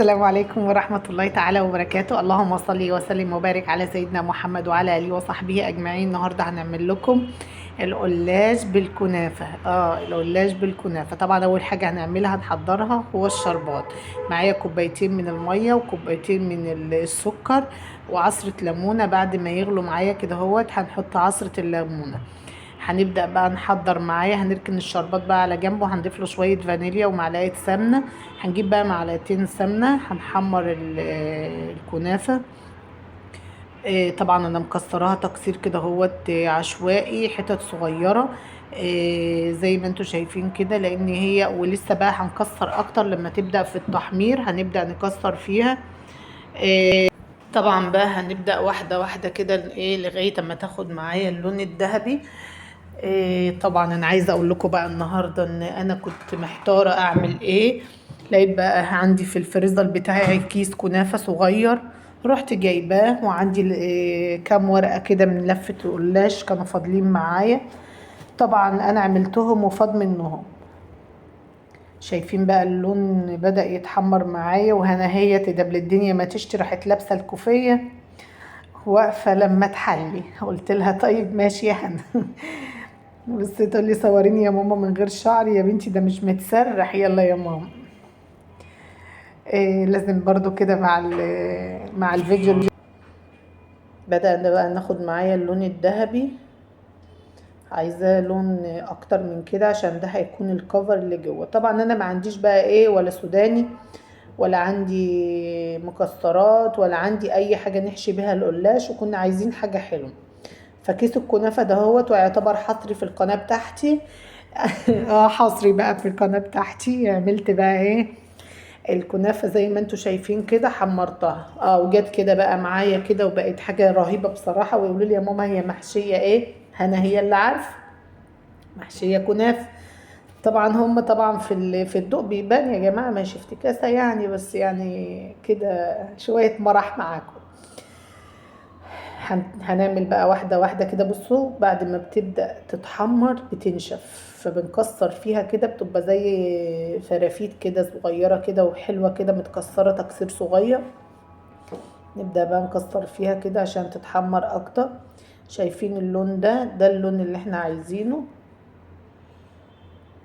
السلام عليكم ورحمة الله تعالى وبركاته. اللهم صل وسلم وبارك على سيدنا محمد وعلى آله وصحبه أجمعين. النهاردة هنعمل لكم القلاش بالكنافة. القلاش بالكنافة. طبعا أول حاجة هنعملها هنحضرها هو الشربات. معايا كوبايتين من المية وكوبايتين من السكر وعصرة ليمونة. بعد ما يغلوا معايا كده هنحط عصرة الليمونة. هنبدأ بقى نحضر. معايا هنركن الشربات بقى على جنبه، هنضيف له شوية فانيليا ومعلقة سمنة. هنجيب بقى معلقتين سمنة، هنحمر الكنافة. طبعا انا مكسراها تكسير كده عشوائي، حتت صغيرة. زي ما انتوا شايفين كده، لان هي ولسه بقى هنكسر اكتر لما تبدأ في التحمير، هنبدأ نكسر فيها. طبعا بقى هنبدأ واحدة واحدة كده لغاية اما تاخد معايا اللون الذهبي. طبعا انا عايزة اقول لكم بقى النهاردة ان انا كنت محتارة اعمل ايه. لقيت بقى عندي في الفريزر بتاعي كيس كنافة صغير، رحت جايباه، وعندي كام ورقة كده من لفة القلاش كانوا فاضلين معايا. طبعا انا عملتهم وفاض منهم. شايفين بقى اللون بدأ يتحمر معايا، وهنا تدبل الدنيا ما تشتي، راحت لابسة الكوفية واقفة لما تحلي. قلت لها طيب ماشي يا هنا. بس تقول لي صوريني يا ماما من غير شعر. يا بنتي ده مش متسرح. يلا يا ماما. لازم برضو كده مع الفيديو. بدأنا بقى ناخد معايا اللون الذهبي. عايزاه لون اكتر من كده عشان ده هيكون الكفر اللي جوه. طبعا انا ما عنديش بقى ولا سوداني، ولا عندي مكسرات، ولا عندي اي حاجة نحشي بيها القلاش، وكنا عايزين حاجة حلوة. فكيس الكنافة ويعتبر حصري في القناة بتاعتي. حصري بقى في القناة بتاعتي. عملت بقى الكنافة زي ما انتوا شايفين كده، حمرتها وجت كده بقى معايا كده، وبقت حاجة رهيبة بصراحة. ويقولوا لي يا ماما هي محشية هنا هي اللي عارفة. محشية كنافة. طبعا هم طبعا في الضوء بيبان يا جماعة، ماشي افتكاسة يعني، بس يعني كده شوية مرح معاكم. هنعمل بقى واحدة واحدة كده. بصوا بعد ما بتبدأ تتحمر بتنشف، فبنكسر فيها كده، بتبقى زي فرافيت كده صغيرة كده وحلوة كده، متكسرة تكسير صغير. نبدأ بقى نكسر فيها كده عشان تتحمر اكتر. شايفين اللون ده اللون اللي احنا عايزينه.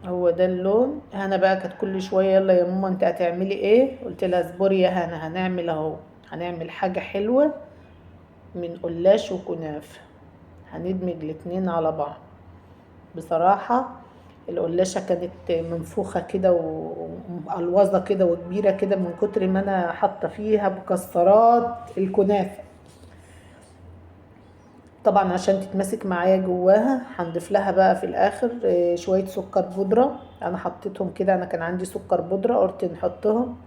هو ده اللون. هنا بقى كانت كل شوية يلا يا ماما انت هتعملي ايه؟ قلت لها اصبري يا هنا، هنعمل اهو. هنعمل حاجة حلوة من قلاش وكنافة. هندمج الاتنين على بعض. بصراحة القلاشة كانت منفوخة كده ومقلوظة كده وكبيرة كده، من كتر ما انا حاطة فيها مكسرات الكنافة. طبعا عشان تتمسك معايا جواها هنضيف لها بقى في الاخر شوية سكر بودرة. انا حطيتهم كده، انا كان عندي سكر بودرة قلت نحطهم.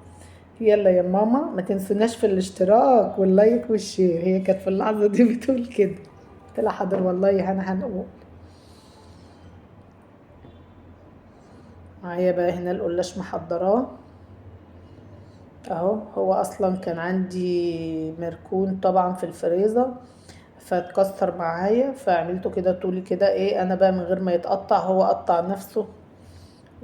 يلا يا ماما ما تنسوناش في الاشتراك واللايك والشير. هي كانت في اللحظة دي بتقول كده. قلت لها حاضر والله انا هنقول. معايا بقى هنا القلاش محضراه اهو. هو اصلا كان عندي مركون طبعا في الفريزر، فاتكسر معايا، فعملته كده طولي كده. انا بقى من غير ما يتقطع، هو قطع نفسه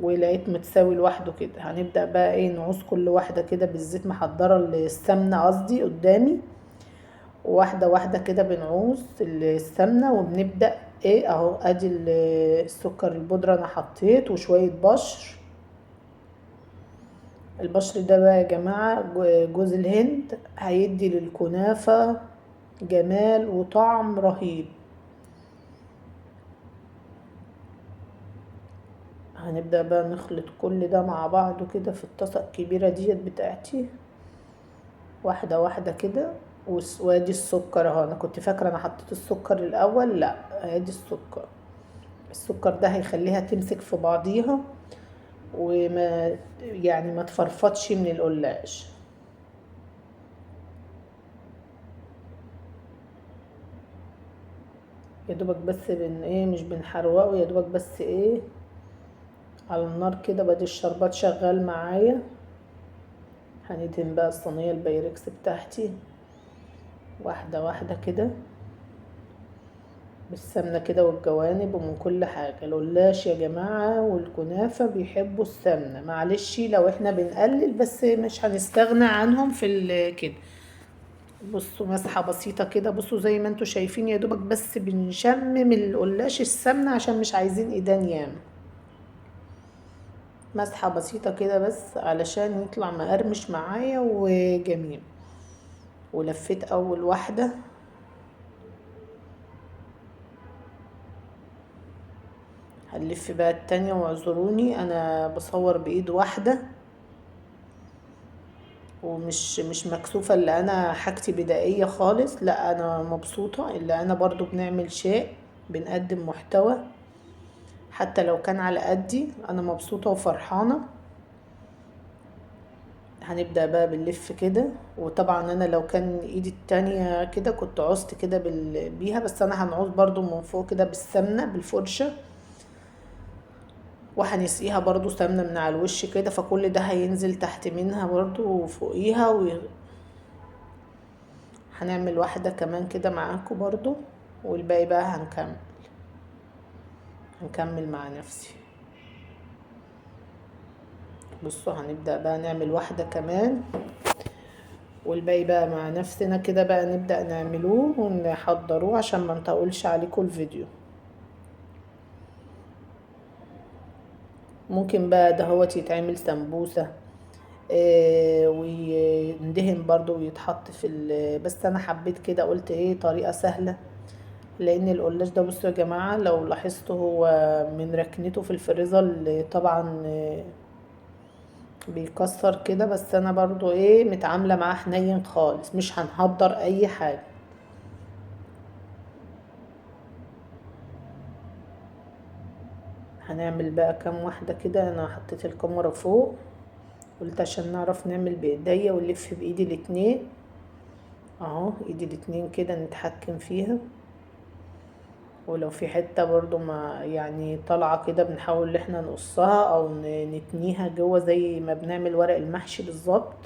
ولقيت متساوي لوحده كده. هنبدأ بقى نعوز كل واحدة كده بالزيت، محضرة السمنة قصدي قدامي. واحدة واحدة كده بنعوز السمنة، وبنبدأ اهو. ادي السكر البودرة انا حطيت، وشوية بشر. البشر ده بقى يا جماعة جوز الهند، هيدي للكنافة جمال وطعم رهيب. هنبدأ بقى نخلط كل ده مع بعضه كده في الطاسة الكبيرة بتاعتي، واحدة واحدة كده. وادي السكر اهو. انا كنت فاكرة انا حطيت السكر الاول، لا ادي السكر. السكر ده هيخليها تمسك في بعضيها، وما يعني ما تفرفطش من القلاش. يا دوبك بس مش بنحروقه، يا دوبك بس على النار كده. بدي الشربات شغال معايا. هندهن بقى الصينية البايركس بتاعتي واحدة واحدة كده بالسمنة كده والجوانب ومن كل حاجة. القلاش يا جماعة والكنافة بيحبوا السمنة، معلش لو احنا بنقلل بس مش هنستغنى عنهم في كده. بصوا مسحة بسيطة كده، بصوا زي ما انتوا شايفين يا دوبك بس بنشمم القلاش السمنة عشان مش عايزين ايدان ياما. مسحة بسيطة كده بس علشان يطلع مقرمش معايا وجميل. ولفيت اول واحدة، هنلف بقى التانية. واعذروني انا بصور بايد واحدة ومش مش مكسوفة، اللي انا حاجتي بدائية خالص، لا انا مبسوطة اللي انا برضو بنعمل شيء، بنقدم محتوى حتى لو كان على قدي، انا مبسوطة وفرحانة. هنبدأ بقى باللف كده. وطبعا انا لو كان ايدي التانية كده كنت عوزت كده بيها، بس انا هنعوز برضو من فوق كده بالسمنة بالفرشة، وهنسقيها برضو سمنة من على الوش كده، فكل ده هينزل تحت منها برضو وفوقيها هنعمل واحدة كمان كده معاكم برضو، والباقي بقى هنكمل مع نفسي. بصوا هنبدأ بقى نعمل واحدة كمان، والباقي بقى مع نفسنا كده بقى نبدأ نعملوه ونحضروه عشان ما نطولش عليكم الفيديو. ممكن بقى دهوت يتعمل سمبوسة ويندهن برضو ويتحط بس انا حبيت كده قلت ايه طريقة سهلة، لان القلاش ده بصوا يا جماعة لو لاحظتوا هو من ركنته في الفريزر اللي طبعا بيكسر كده، بس انا برضو ايه متعاملة معاه حنين خالص، مش هنهدر اي حاجة. هنعمل بقى كام واحدة كده، انا حطيت الكاميرا فوق قلت عشان نعرف نعمل بايديا ونلف بايدي الاتنين اهو، ايدي الاتنين كده نتحكم فيها. ولو في حتة برضو ما يعني طالعة كده بنحاول ان احنا نقصها او نتنيها جوه زي ما بنعمل ورق المحشي بالظبط.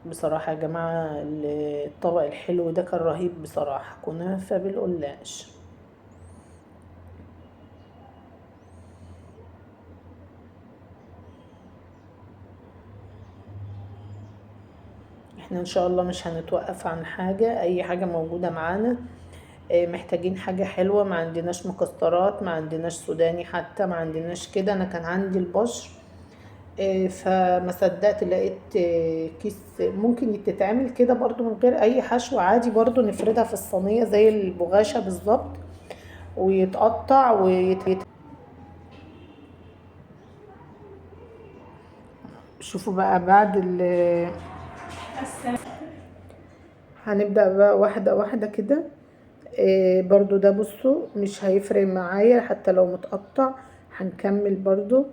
بصراحة يا جماعة الطبق الحلو ده كان رهيب بصراحة، كنافة بالقلاش. احنا ان شاء الله مش هنتوقف عن حاجة، اي حاجة موجودة معانا. محتاجين حاجة حلوة، ما عندناش مكسرات، ما عندناش سوداني، حتى ما عندناش كده. انا كان عندي البشر فما صدقت لقيت كيس ممكن تتعمل كده برضو من غير اي حشو عادي، برضو نفردها في الصينية زي البغاشة بالظبط ويتقطع شوفوا بقى بعد هنبدأ بقى واحدة واحدة كده. برضو ده بصوا مش هيفرق معايا حتى لو متقطع، هنكمل برضو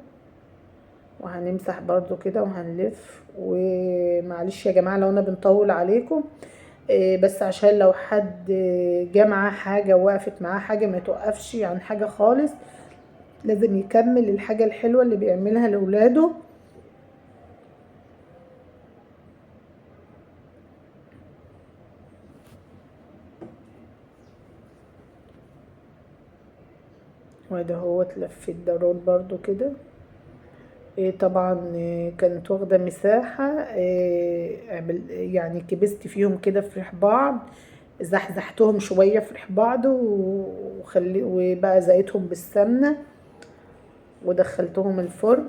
وهنمسح برضو كده وهنلف. ومعلش يا جماعة لو انا بنطول عليكم، بس عشان لو حد جه معاه حاجة وقفت معاه حاجة ما توقفش عن حاجة خالص، لازم يكمل الحاجة الحلوة اللي بيعملها لولاده. وده هو اتلفت ضرور برضو كده. طبعا كانت واخدة مساحة، يعني كبست فيهم كده في ريح بعض، زحزحتهم شوية في ريح بعض وبقى زيتهم بالسمنة ودخلتهم الفرن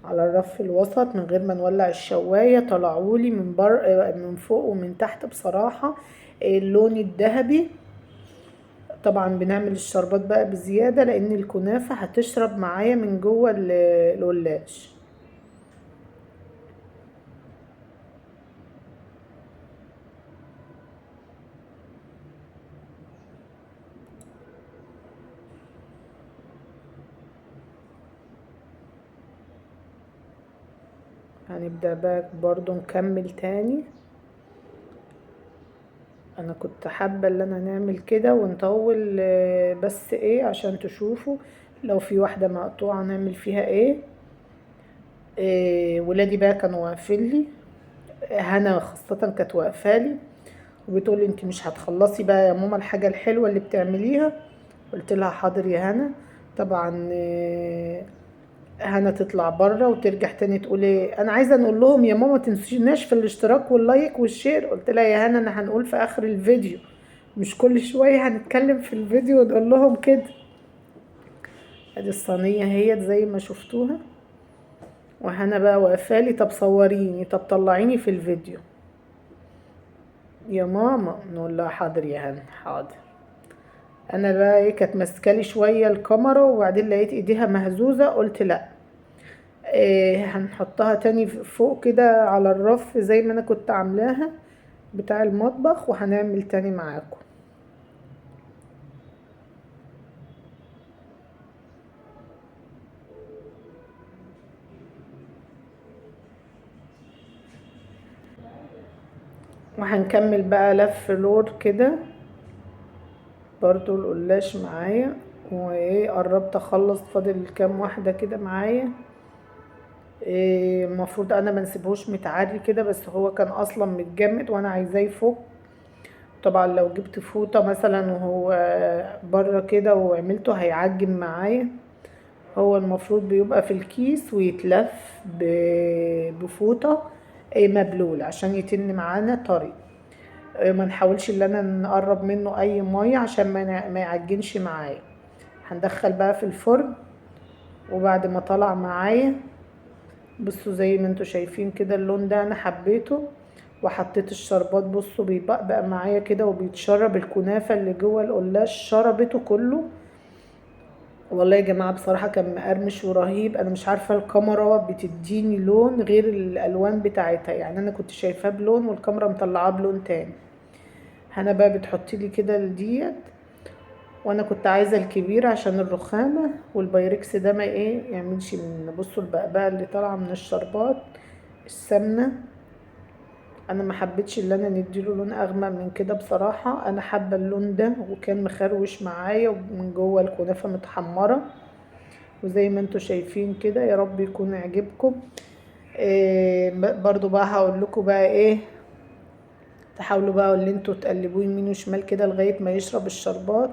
على الرف الوسط من غير ما نولع الشواية. طلعولي من فوق ومن تحت بصراحة اللون الذهبي. طبعا بنعمل الشربات بقى بزيادة لان الكنافة هتشرب معايا من جوه القلاش. هنبدأ بقى برضو نكمل تاني. انا كنت حابة ان انا نعمل كده ونطول، بس ايه عشان تشوفوا لو في واحدة مقطوعة نعمل فيها ايه. ولادي بقى كانوا واقفين لي، هنا خاصة كانت واقفالي وبتقولي انت مش هتخلصي بقى يا ماما الحاجة الحلوة اللي بتعمليها؟ قلت لها حاضر يا هنا. طبعا هنا تطلع بره وترجع تاني تقول ايه، انا عايزه نقول لهم يا ماما تنسيناش في الاشتراك واللايك والشير. قلت لها يا هنا انا هنقول في اخر الفيديو، مش كل شويه هنتكلم في الفيديو ونقول لهم كده. ادي الصينيه هي زي ما شفتوها، وهنا بقى واقفالي طب صوريني، طب طلعيني في الفيديو يا ماما. نقول لها حاضر يا هنا حاضر. انا بقى ايه، كانت ماسكالي شويه الكاميرا وبعدين لقيت ايديها مهزوزه، قلت لا إيه، هنحطها تاني فوق كده على الرف زي ما انا كنت عاملاها بتاع المطبخ، وهنعمل تاني معاكم. وهنكمل بقى لف لور كده برضو القلاش معايا، وايه قربت اخلص، فاضل كام واحدة كده معايا. إيه، المفروض انا منسيبهوش متعري كده، بس هو كان اصلا متجمد وانا عايزاه يفك. طبعا لو جبت فوطة مثلا وهو بره كده وعملته هيعجن معايا. هو المفروض بيبقى في الكيس ويتلف بفوطة مبلول عشان يتن معانا طري. ما نحاولش ان انا نقرب منه اي مية عشان ما يعجنش معايا. هندخل بقى في الفرن، وبعد ما طلع معايا بصوا زي ما انتوا شايفين كده اللون ده انا حبيته. وحطيت الشربات، بصوا بيبقبق معايا كده وبيتشرب الكنافة اللي جوه القلاش شربته كله. والله يا جماعة بصراحة كان مقرمش ورهيب. انا مش عارفة الكاميرا بتديني لون غير الالوان بتاعتها، يعني انا كنت شايفاه بلون والكاميرا مطلعاه بلون تاني. هنا بقى بتحطي لي كده ديت، وانا كنت عايزة الكبير عشان الرخامة، والبايركس ده ما ايه يعملش من، بصوا البقبقة اللي طالعة من الشربات السمنة. انا ما حبيتش ان انا نديله لون اغمق من كده بصراحة، انا حابة اللون ده، وكان مخروش معايا ومن جوه الكنافة متحمرة. وزي ما انتوا شايفين كده، يا رب يكون عجبكم. إيه برضو بقى هقول لكم بقى ايه، تحاولوا بقى اللي انتوا تقلبوه يمين وشمال كده لغاية ما يشرب الشربات.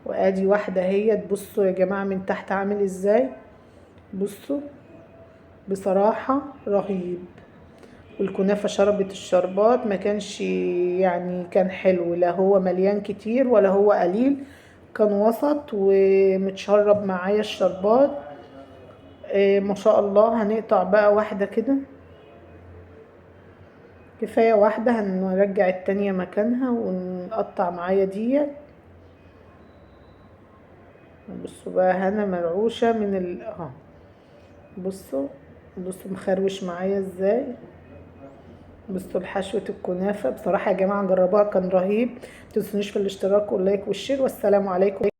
وادي واحدة هي، تبصوا يا جماعة من تحت عامل ازاي، بصوا بصراحة رهيب. والكنافة شربت الشربات، ما كانش يعني كان حلو، لا هو مليان كتير ولا هو قليل، كان وسط ومتشرب معايا الشربات. إيه ما شاء الله. هنقطع بقى واحدة كده، كفاية واحدة، هنرجع التانية مكانها ونقطع معايا دي. بصوا بقى هنا مرعوشة من اهو، بصوا بصوا مخروش معايا ازاي. بصوا الحشوة الكنافة بصراحة يا جماعة جربوها كان رهيب. متنسونيش في الاشتراك واللايك والشير، والسلام عليكم.